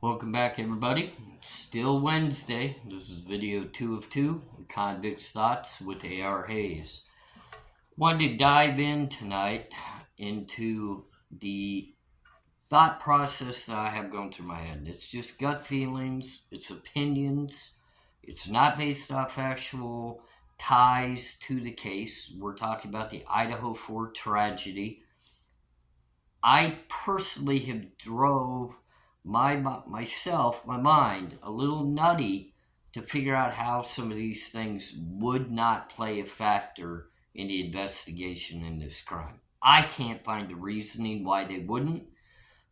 Welcome back, everybody. It's still Wednesday. This is video 2 of 2, Convicts Thoughts with A.R. Hayes. Wanted to dive in tonight into the thought process that I have going through my head. It's just gut feelings, it's opinions, it's not based off actual ties to the case. We're talking about the Idaho 4 tragedy. I personally have drove my mind a little nutty to figure out how some of these things would not play a factor in the investigation in this crime. I can't find a reasoning why they wouldn't,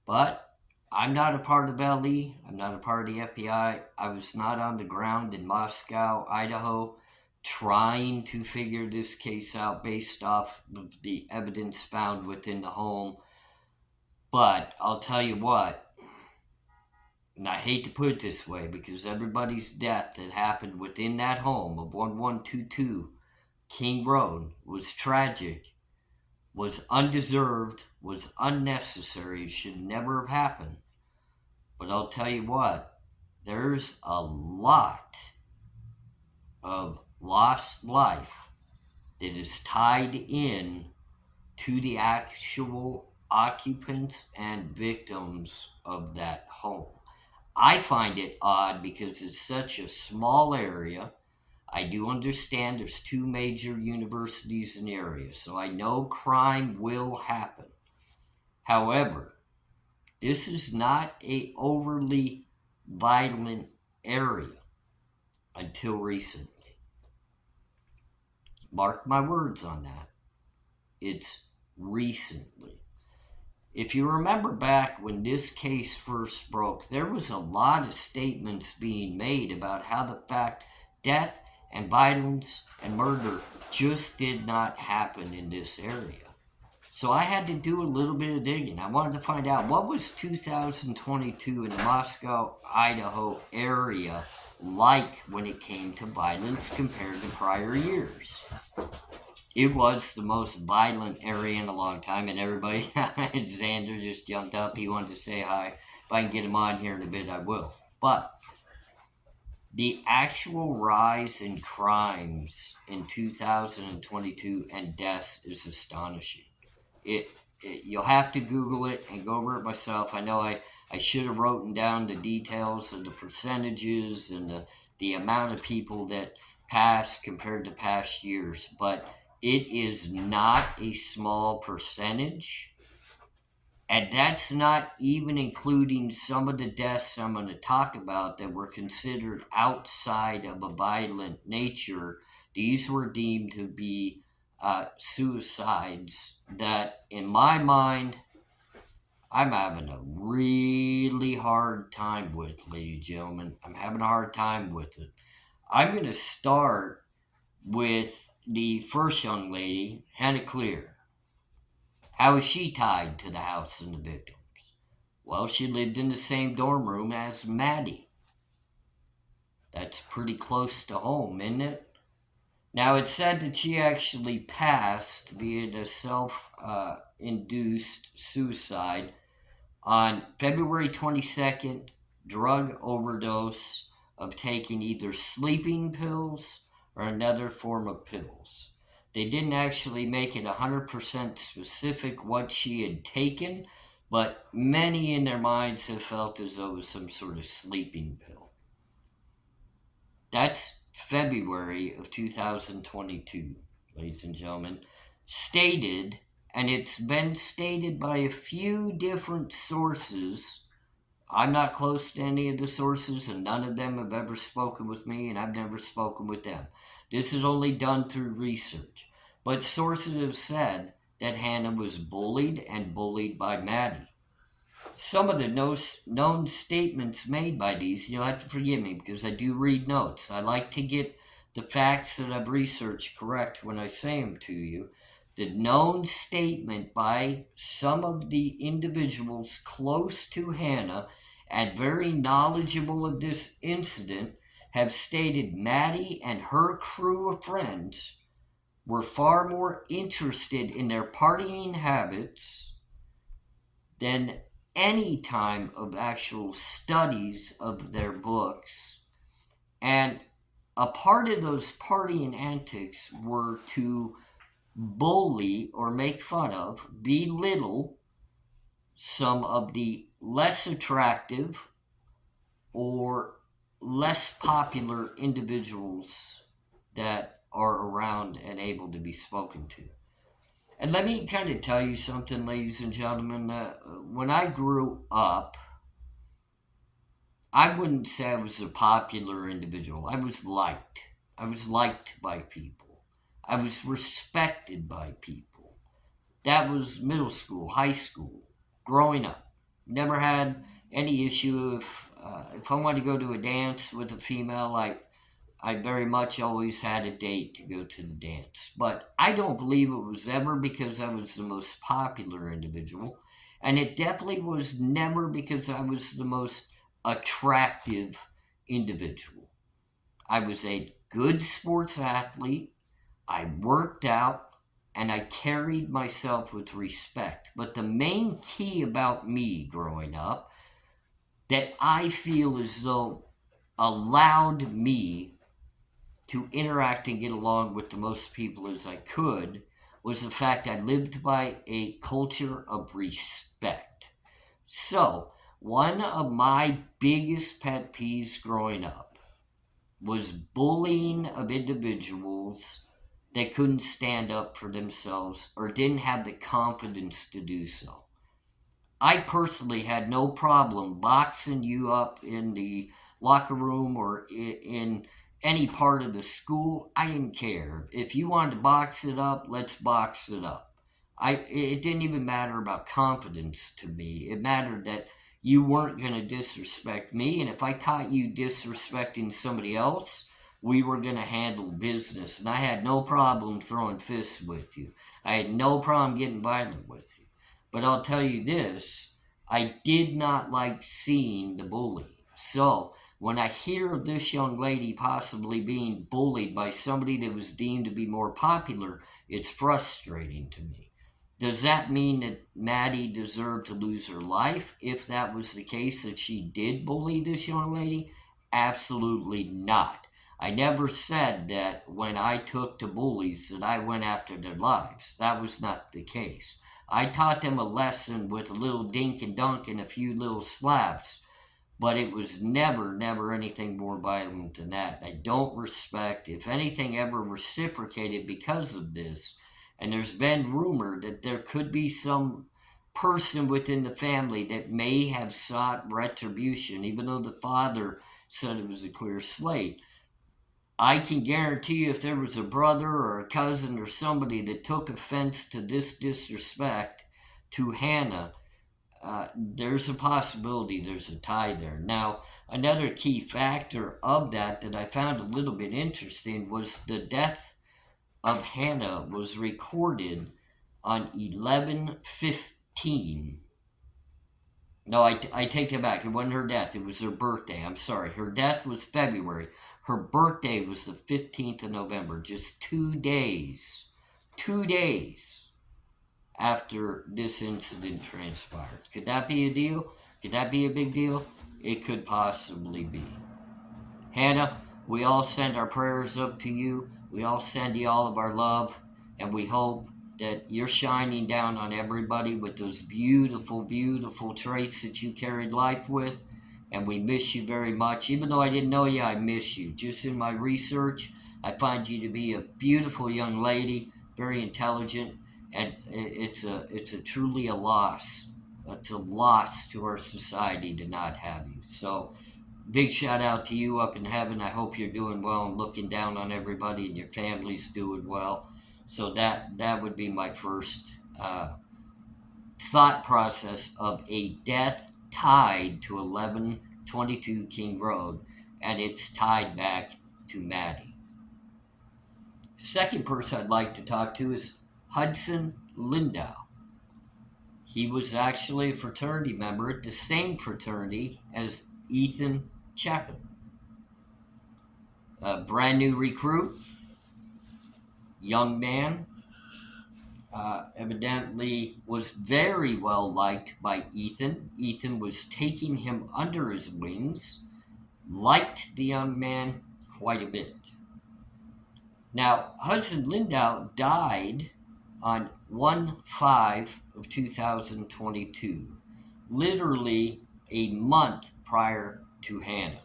but I'm not a part of LE. I'm not a part of the FBI. I was not on the ground in Moscow, Idaho, trying to figure this case out based off of the evidence found within the home. But I'll tell you what, and I hate to put it this way because everybody's death that happened within that home of 1122 King Road was tragic, was undeserved, was unnecessary, it should never have happened. But I'll tell you what, there's a lot of lost life that is tied in to the actual occupants and victims of that home. I find it odd because it's such a small area. I do understand there's two major universities in the area, so I know crime will happen. However, this is not a overly violent area until recently. Mark my words on that. It's recently. If you remember back when this case first broke, there was a lot of statements being made about how the fact death and violence and murder just did not happen in this area. So I had to do a little bit of digging. I wanted to find out what was 2022 in the Moscow, Idaho area like when it came to violence compared to prior years. It was the most violent area in a long time, and everybody, Xander just jumped up. He wanted to say hi. If I can get him on here in a bit, I will. But the actual rise in crimes in 2022 and deaths is astonishing. You'll have to Google it and go over it myself. I know I should have written down the details of the percentages and the amount of people that passed compared to past years, but it is not a small percentage, and that's not even including some of the deaths I'm going to talk about that were considered outside of a violent nature. These were deemed to be suicides that, in my mind, I'm having a really hard time with, ladies and gentlemen. I'm having a hard time with it. I'm going to start with the first young lady, Hannah Clear. How is she tied to the house and the victims? Well, she lived in the same dorm room as Maddie. That's pretty close to home, isn't it? Now, it's said that she actually passed via the self-induced suicide on February 22nd, drug overdose of taking either sleeping pills or another form of pills. They didn't actually make it 100% specific what she had taken, but many in their minds have felt as though it was some sort of sleeping pill. That's February of 2022, ladies and gentlemen. Stated, and it's been stated by a few different sources. I'm not close to any of the sources, and none of them have ever spoken with me, and I've never spoken with them. This is only done through research. But sources have said that Hannah was bullied and bullied by Maddie. Some of the known statements made by these, you'll have to forgive me because I do read notes. I like to get the facts that I've researched correct when I say them to you. The known statement by some of the individuals close to Hannah and very knowledgeable of this incident have stated Maddie and her crew of friends were far more interested in their partying habits than any time of actual studies of their books. And a part of those partying antics were to bully or make fun of, belittle some of the less attractive or less popular individuals that are around and able to be spoken to. And let me kind of tell you something, ladies and gentlemen. When I grew up, I wouldn't say I was a popular individual. I was liked. I was liked by people. I was respected by people. That was middle school, high school, growing up. Never had any issue if I wanted to go to a dance with a female. I very much always had a date to go to the dance. But I don't believe it was ever because I was the most popular individual. And it definitely was never because I was the most attractive individual. I was a good sports athlete. I worked out and I carried myself with respect. But the main key about me growing up that I feel as though allowed me to interact and get along with the most people as I could was the fact I lived by a culture of respect. So, one of my biggest pet peeves growing up was bullying of individuals that couldn't stand up for themselves or didn't have the confidence to do so. I personally had no problem boxing you up in the locker room or in any part of the school. I didn't care. If you wanted to box it up, let's box it up. It didn't even matter about confidence to me. It mattered that you weren't going to disrespect me, and if I caught you disrespecting somebody else, we were going to handle business. And I had no problem throwing fists with you. I had no problem getting violent with you. But I'll tell you this, I did not like seeing the bullying. So when I hear of this young lady possibly being bullied by somebody that was deemed to be more popular, it's frustrating to me. Does that mean that Maddie deserved to lose her life if that was the case, that she did bully this young lady? Absolutely not. I never said that when I took to bullies that I went after their lives. That was not the case. I taught them a lesson with a little dink and dunk and a few little slaps, but it was never anything more violent than that. I don't respect, if anything, ever reciprocated because of this. And there's been rumor that there could be some person within the family that may have sought retribution, even though the father said it was a clear slate. I can guarantee you if there was a brother or a cousin or somebody that took offense to this disrespect to Hannah, there's a possibility there's a tie there. Now, another key factor of that I found a little bit interesting was the death of Hannah was recorded on 11/15. No, I take that back. It wasn't her death. It was her birthday. I'm sorry. Her death was February. Her birthday was the 15th of November. Just 2 days. 2 days after this incident transpired. Could that be a deal? Could that be a big deal? It could possibly be. Hannah, we all send our prayers up to you. We all send you all of our love. And we hope that you're shining down on everybody with those beautiful, beautiful traits that you carried life with. And we miss you very much. Even though I didn't know you, I miss you. Just in my research, I find you to be a beautiful young lady, very intelligent, and it's a truly a loss. It's a loss to our society to not have you. So, big shout out to you up in heaven. I hope you're doing well and looking down on everybody and your family's doing well. So that would be my first thought process of a death tied to 1122 King Road, and it's tied back to Maddie. Second person I'd like to talk to is Hudson Lindau. He was actually a fraternity member at the same fraternity as Ethan Chapin. A brand new recruit, young man, evidently was very well liked by Ethan. Ethan was taking him under his wings, liked the young man quite a bit. Now, Hudson Lindau died on 1/5 of 2022, literally a month prior to Hannah.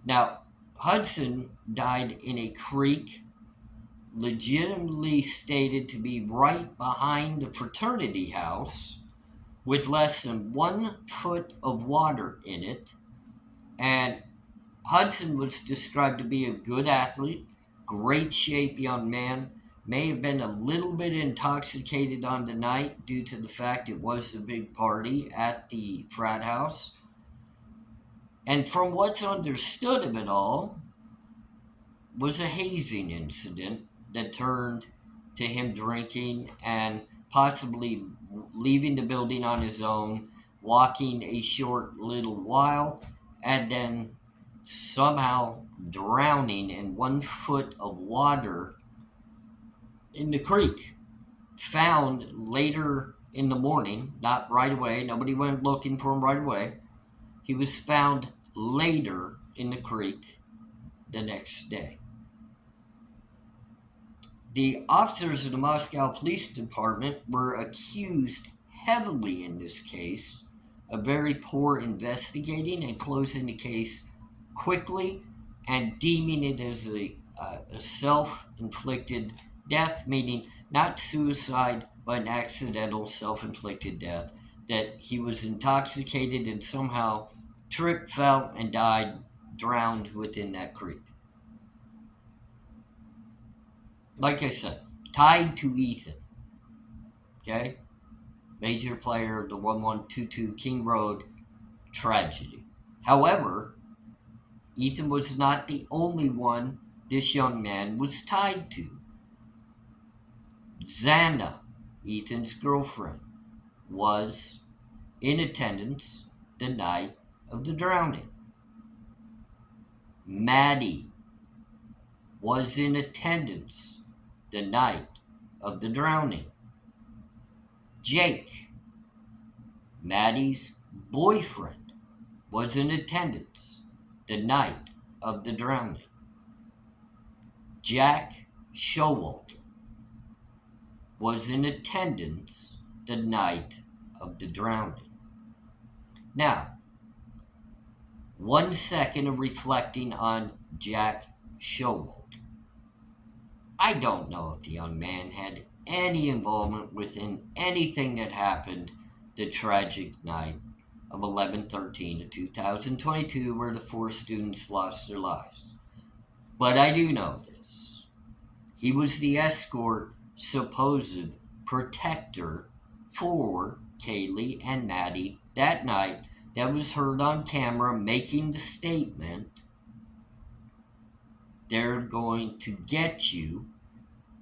Now, Hudson died in a creek legitimately stated to be right behind the fraternity house with less than 1 foot of water in it. And Hudson was described to be a good athlete, great shape young man, may have been a little bit intoxicated on the night due to the fact it was a big party at the frat house. And from what's understood of it all, was a hazing incident that turned to him drinking and possibly leaving the building on his own, walking a short little while, and then somehow drowning in 1 foot of water in the creek. Found later in the morning, not right away, nobody went looking for him right away. He was found later in the creek the next day. The officers of the Moscow Police Department were accused heavily in this case of very poor investigating and closing the case quickly and deeming it as a self-inflicted death, meaning not suicide, but an accidental self-inflicted death, that he was intoxicated and somehow tripped, fell, and died, drowned within that creek. Like I said, tied to Ethan. Okay? Major player of the 1122 King Road tragedy. However, Ethan was not the only one this young man was tied to. Xana, Ethan's girlfriend, was in attendance the night of the drowning. Maddie was in attendance the night of the drowning. Jake, Maddie's boyfriend, was in attendance the night of the drowning. Jack Showalter was in attendance the night of the drowning. Now, 1 second of reflecting on Jack Showalter. I don't know if the young man had any involvement within anything that happened the tragic night of 11/13 of 2022 where the 4 students lost their lives. But I do know this. He was the escort, supposed protector for Kaylee and Maddie that night that was heard on camera making the statement, "They're going to get you,"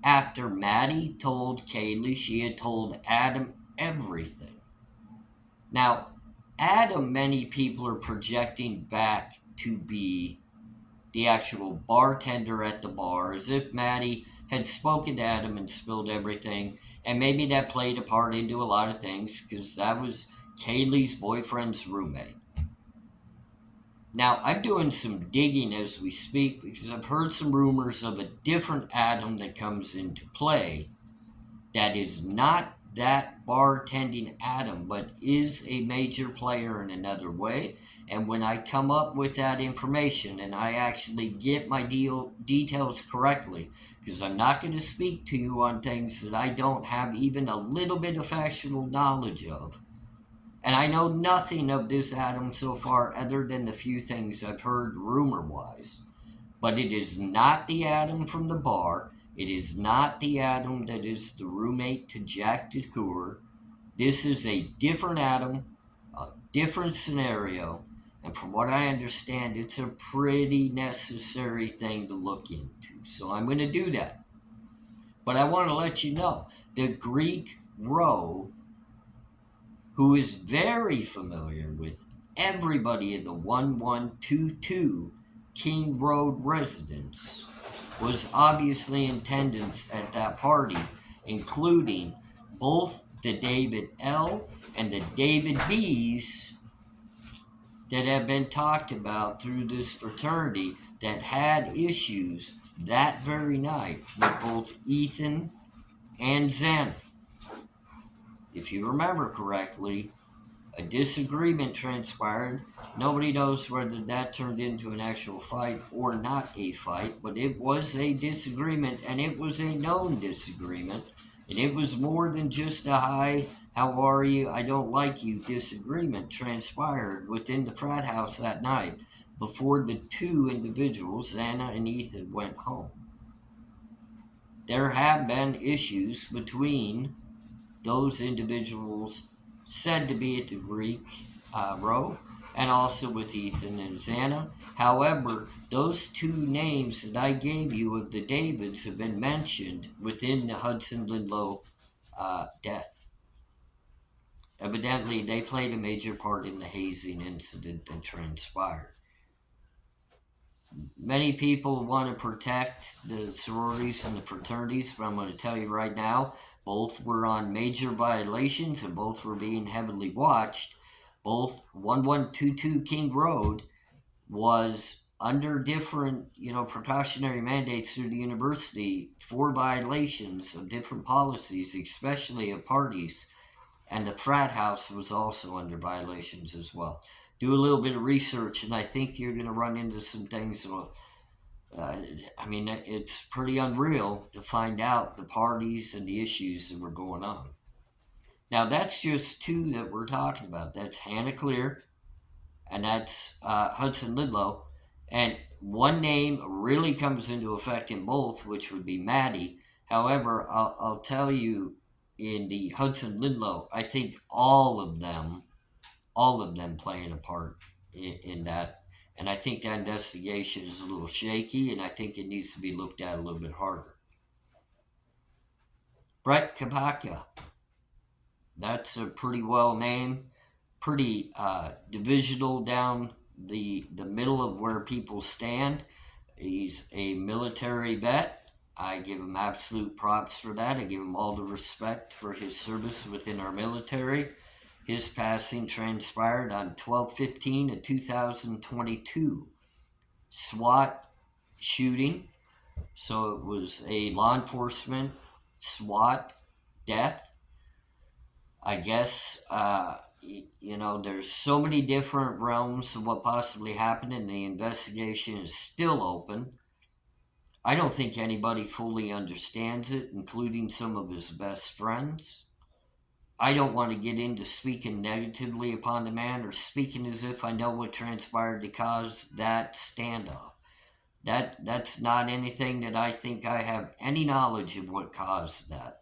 after Maddie told Kaylee she had told Adam everything. Now, Adam, many people are projecting back to be the actual bartender at the bar, as if Maddie had spoken to Adam and spilled everything, and maybe that played a part into a lot of things, because that was Kaylee's boyfriend's roommate. Now, I'm doing some digging as we speak because I've heard some rumors of a different Adam that comes into play that is not that bartending Adam, but is a major player in another way. And when I come up with that information and I actually get my details correctly, because I'm not going to speak to you on things that I don't have even a little bit of factual knowledge of. And I know nothing of this Adam so far other than the few things I've heard rumor-wise. But it is not the Adam from the bar. It is not the Adam that is the roommate to Jack DeCoeur. This is a different Adam, a different scenario. And from what I understand, it's a pretty necessary thing to look into. So I'm going to do that. But I want to let you know, the Greek Row, who is very familiar with everybody in the 1122 King Road residence, was obviously in attendance at that party including both the David L. and the David B's that have been talked about through this fraternity that had issues that very night with both Ethan and Xana. If you remember correctly, a disagreement transpired. Nobody knows whether that turned into an actual fight or not a fight, but it was a disagreement, and it was a known disagreement. And it was more than just a hi, how are you, I don't like you disagreement transpired within the frat house that night before the two individuals, Xana and Ethan, went home. There have been issues between those individuals said to be at the Greek row, and also with Ethan and Xana. However, those two names that I gave you of the Davids have been mentioned within the Hudson Lidlow death. Evidently, they played a major part in the hazing incident that transpired. Many people want to protect the sororities and the fraternities, but I'm going to tell you right now, both were on major violations and both were being heavily watched. Both 1122 King Road was under different, precautionary mandates through the university for violations of different policies, especially of parties. And the frat house was also under violations as well. Do a little bit of research, and I think you're going to run into some things. It's pretty unreal to find out the parties and the issues that were going on. Now, that's just two that we're talking about. That's Hannah Clear, and that's Hudson Lidlow. And one name really comes into effect in both, which would be Maddie. However, I'll tell you, in the Hudson Lidlow, I think all of them playing a part in that. And I think that investigation is a little shaky, and I think it needs to be looked at a little bit harder. Brett Kopacka. That's a pretty well name, pretty divisional down the middle of where people stand. He's a military vet. I give him absolute props for that. I give him all the respect for his service within our military. His passing transpired on 12/15 of 2022. SWAT shooting. So it was a law enforcement SWAT death. I guess, there's so many different realms of what possibly happened, and the investigation is still open. I don't think anybody fully understands it, including some of his best friends. I don't want to get into speaking negatively upon the man or speaking as if I know what transpired to cause that standoff. That's not anything that I think I have any knowledge of what caused that.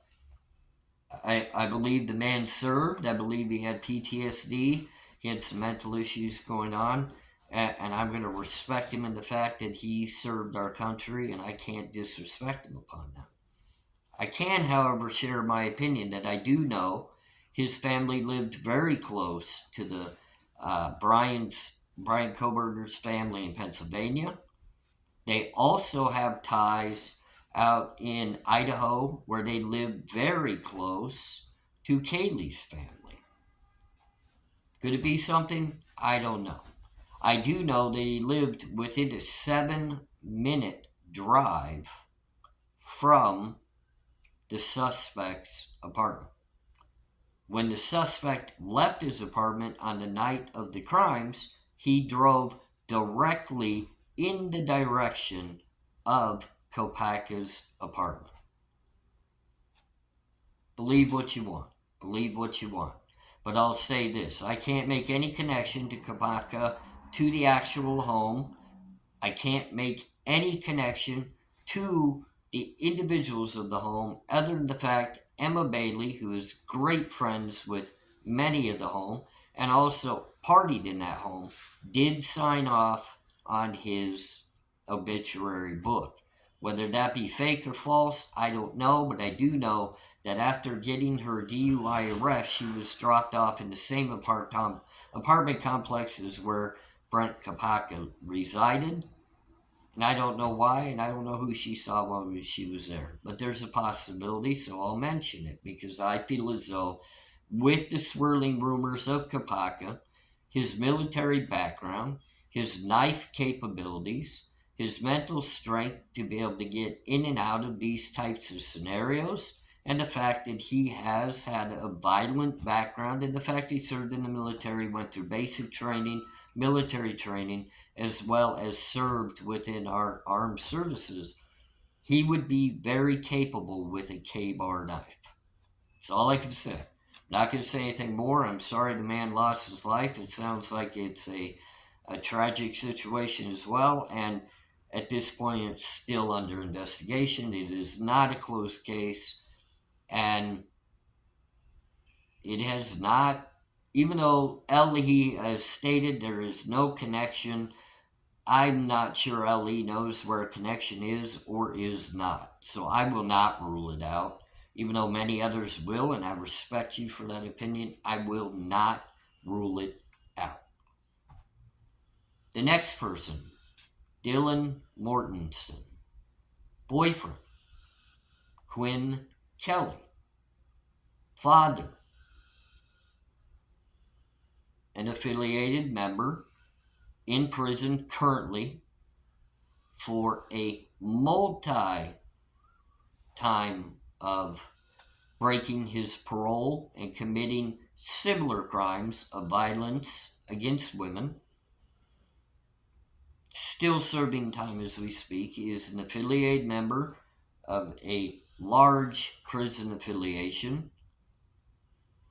I believe the man served. I believe he had PTSD. He had some mental issues going on. And I'm going to respect him in the fact that he served our country, and I can't disrespect him upon that. I can, however, share my opinion that I do know his family lived very close to the Brian Koberger's family in Pennsylvania. They also have ties out in Idaho, where they lived very close to Kaylee's family. Could it be something? I don't know. I do know that he lived within a 7-minute drive from the suspect's apartment. When the suspect left his apartment on the night of the crimes, he drove directly in the direction of Kopacka's apartment. Believe what you want. Believe what you want. But I'll say this. I can't make any connection to Kopacka to the actual home. I can't make any connection to the individuals of the home other than the fact Emma Bailey, who is great friends with many of the home and also partied in that home, did sign off on his obituary book. Whether that be fake or false, I don't know, but I do know that after getting her DUI arrest, she was dropped off in the same apartment complexes where Brent Kopacka resided. And I don't know why, and I don't know who she saw while she was there. But there's a possibility, so I'll mention it because I feel as though, with the swirling rumors of Kapaka, his military background, his knife capabilities, his mental strength to be able to get in and out of these types of scenarios, and the fact that he has had a violent background, and the fact he served in the military, went through basic training, military training, as well as served within our armed services, he would be very capable with a K-bar knife. That's all I can say. Not going to say anything more. I'm sorry the man lost his life. It sounds like it's a tragic situation as well, and at this point it's still under investigation. It is not a closed case, and it has not, even though LE has stated there is no connection, I'm not sure LE knows where a connection is or is not. So I will not rule it out. Even though many others will, and I respect you for that opinion, I will not rule it out. The next person, Dylan Mortensen. Boyfriend, Quinn Kelly. Father, an affiliated member in prison currently for a multi-time of breaking his parole and committing similar crimes of violence against women. Still serving time as we speak. He is an affiliated member of a large prison affiliation.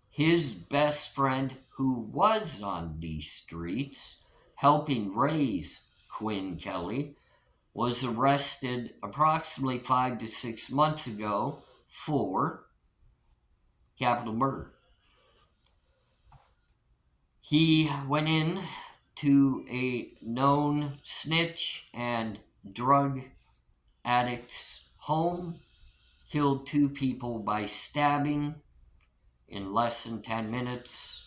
His best friend, who was on these streets helping raise Quinn Kelly, was arrested approximately 5 to 6 months ago for capital murder. He went in to a known snitch and drug addict's home, killed 2 people by stabbing in less than 10 minutes,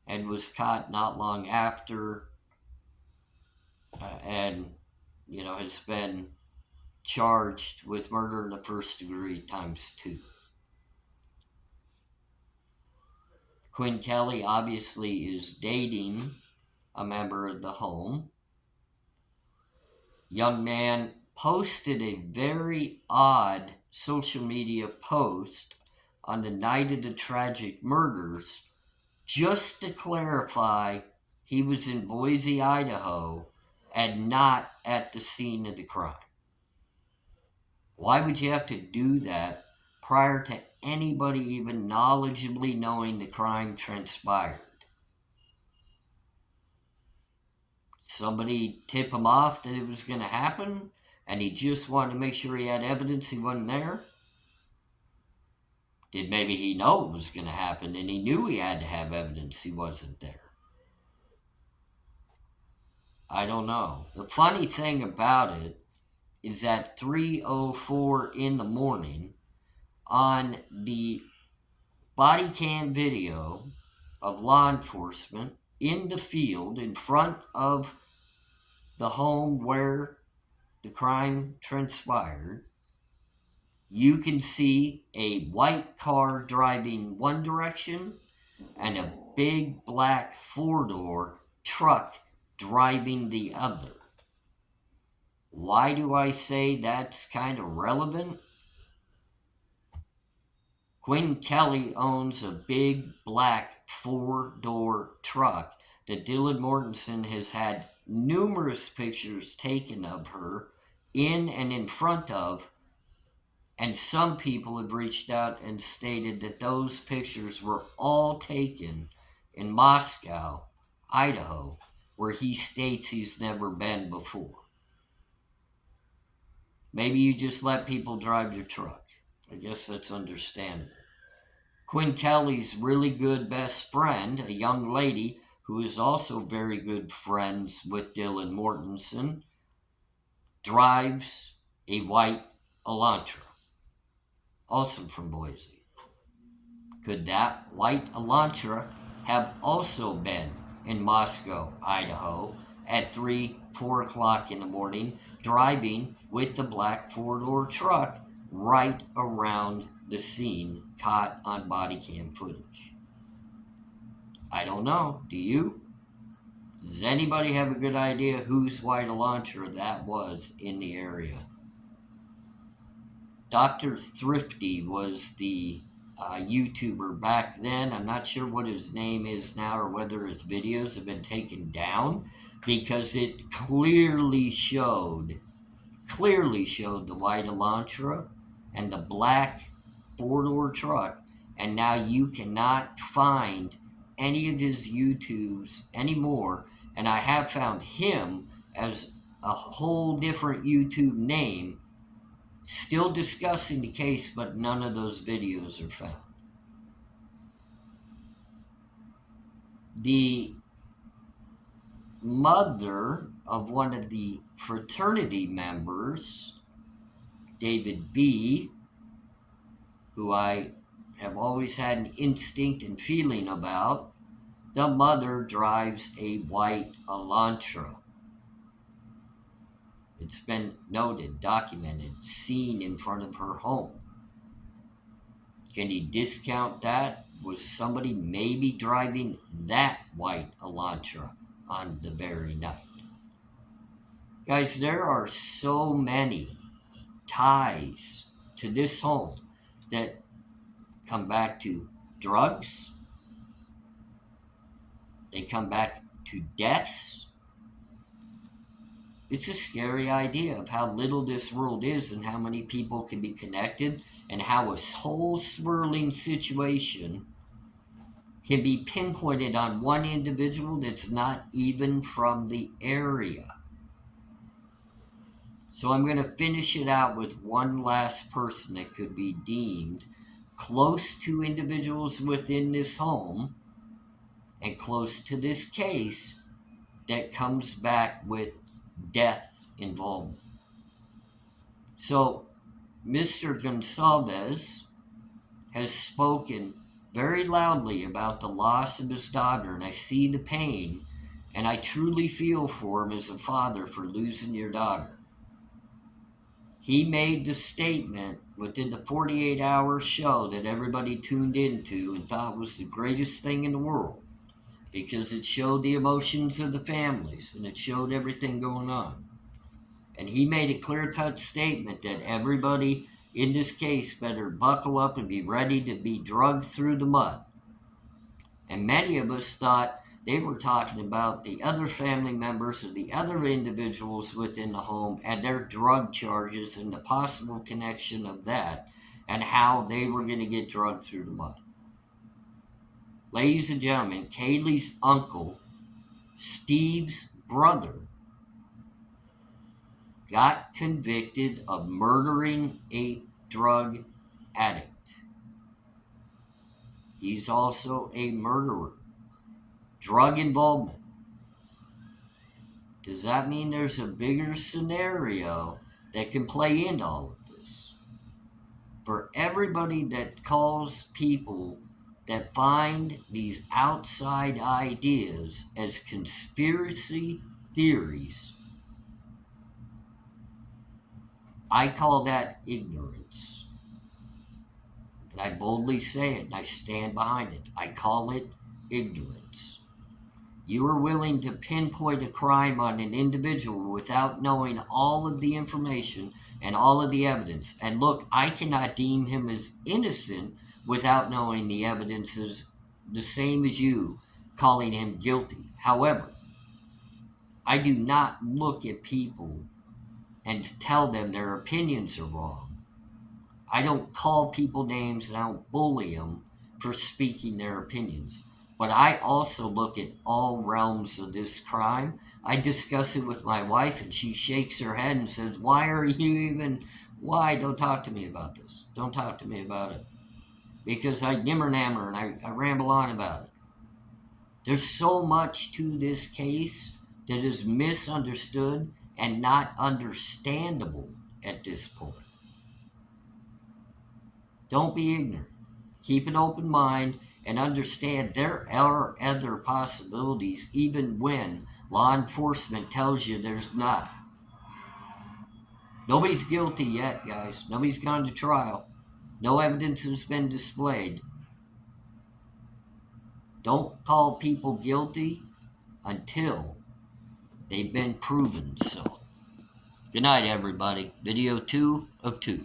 and was caught not long after, and has been charged with murder in the first degree ×2. Quinn Kelly obviously is dating a member of the home. Young man posted a very odd social media post on the night of the tragic murders just to clarify he was in Boise, Idaho, and not at the scene of the crime. Why would you have to do that prior to anybody even knowledgeably knowing the crime transpired? Somebody tip him off that it was going to happen, and he just wanted to make sure he had evidence he wasn't there? Did maybe he know it was going to happen and he knew he had to have evidence he wasn't there? I don't know. The funny thing about it is at 3:04 in the morning, on the body cam video of law enforcement in the field in front of the home where the crime transpired, you can see a white car driving one direction and a big black 4-door truck driving the other. Why do I say that's kind of relevant? Quinn Kelly owns a big black 4-door truck that Dylan Mortensen has had numerous pictures taken of her in and in front of, and some people have reached out and stated that those pictures were all taken in Moscow, Idaho, where he states he's never been before. Maybe you just let people drive your truck. I guess that's understandable. Quinn Kelly's really good best friend, a young lady who is also very good friends with Dylan Mortensen, drives a white Elantra, also from Boise. Could that white Elantra have also been in Moscow, Idaho, at 4 o'clock in the morning, driving with the black four-door truck right around the scene, caught on body cam footage. I don't know. Do you? Does anybody have a good idea whose white Elantra that was in the area? Dr. Thrifty was the YouTuber back then. I'm not sure what his name is now or whether his videos have been taken down, because it clearly showed the white Elantra and the black four-door truck, and now you cannot find any of his YouTubes anymore. And I have found him as a whole different YouTube name, still discussing the case, but none of those videos are found. The mother of one of the fraternity members, David B., who I have always had an instinct and feeling about, the mother drives a white Elantra. It's been noted, documented, seen in front of her home. Can you discount that? Was somebody maybe driving that white Elantra on the very night? Guys, there are so many ties to this home that come back to drugs. They come back to deaths. It's a scary idea of how little this world is and how many people can be connected, and how a whole swirling situation can be pinpointed on one individual that's not even from the area. So I'm going to finish it out with one last person that could be deemed close to individuals within this home and close to this case that comes back with death involvement. So Mr. Gonsalves has spoken very loudly about the loss of his daughter, and I see the pain, and I truly feel for him as a father for losing your daughter. He made the statement within the 48-hour show that everybody tuned into and thought was the greatest thing in the world, because it showed the emotions of the families and it showed everything going on. And he made a clear-cut statement that everybody in this case better buckle up and be ready to be drugged through the mud. And many of us thought they were talking about the other family members or the other individuals within the home and their drug charges and the possible connection of that and how they were going to get drugged through the mud. Ladies and gentlemen, Kaylee's uncle, Steve's brother, got convicted of murdering a drug addict. He's also a murderer. Drug involvement. Does that mean there's a bigger scenario that can play into all of this? For everybody that calls people that find these outside ideas as conspiracy theories, I call that ignorance. And I boldly say it, and I stand behind it. I call it ignorance. You are willing to pinpoint a crime on an individual without knowing all of the information and all of the evidence. And look, I cannot deem him as innocent without knowing the evidence is the same as you calling him guilty. However, I do not look at people and tell them their opinions are wrong. I don't call people names and I don't bully them for speaking their opinions. But I also look at all realms of this crime. I discuss it with my wife and she shakes her head and says, why? Don't talk to me about this. Don't talk to me about it. Because I nimmer-nammer and I ramble on about it. There's so much to this case that is misunderstood and not understandable at this point. Don't be ignorant. Keep an open mind and understand there are other possibilities even when Law enforcement tells you there's not. Nobody's guilty yet, guys. Nobody's gone to trial. No evidence has been displayed. Don't call people guilty until they've been proven so. Good night, everybody. Video 2 of 2.